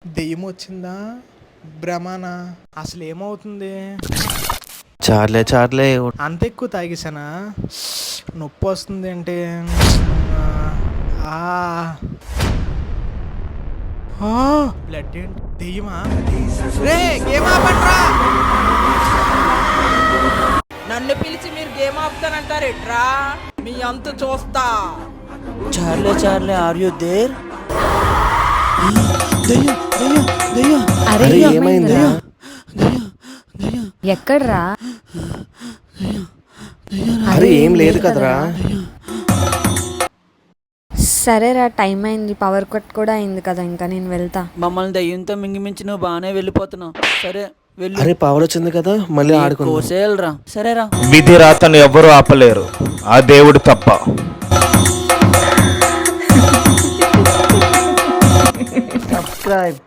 దెయ్యం వచ్చిందా భ్రమనా అసలు ఏమవుతుంది? చార్లే చార్లే అంత ఎక్కువ తాగేసానా? నొప్పి వస్తుంది అంటే బ్లడ్ ఏంటి? దెయ్యమా? రే గేమ్ ఆపండ్రా! నన్ను పిలిచి మీరు గేమ్ ఆపుతానంటారేట్రా? మీ అంత చూస్తా. చార్లే చార్లే ఆర్ యు దేర్? అరే అరే ఏమైందా? ఎక్కడ్రా? అరే ఏం లేదు కదరా. సరేరా, టైం అయింది, పవర్ కట్ కూడా అయింది కదా, ఇంకా నేను వెళ్తా. మమ్మల్ని దయ్యంతో మింగిమించి నువ్వు బాగానే వెళ్ళిపోతున్నావు. సరే వెళ్ళు. అరే పవర్ వచ్చింది కదా, మళ్ళీ ఆడుకుందాం. కోసేయాలరా. సరేరా. విధి రాతను ఎవ్వరూ ఆపలేరు, ఆ దేవుడు తప్ప. సబ్స్క్రైబ్.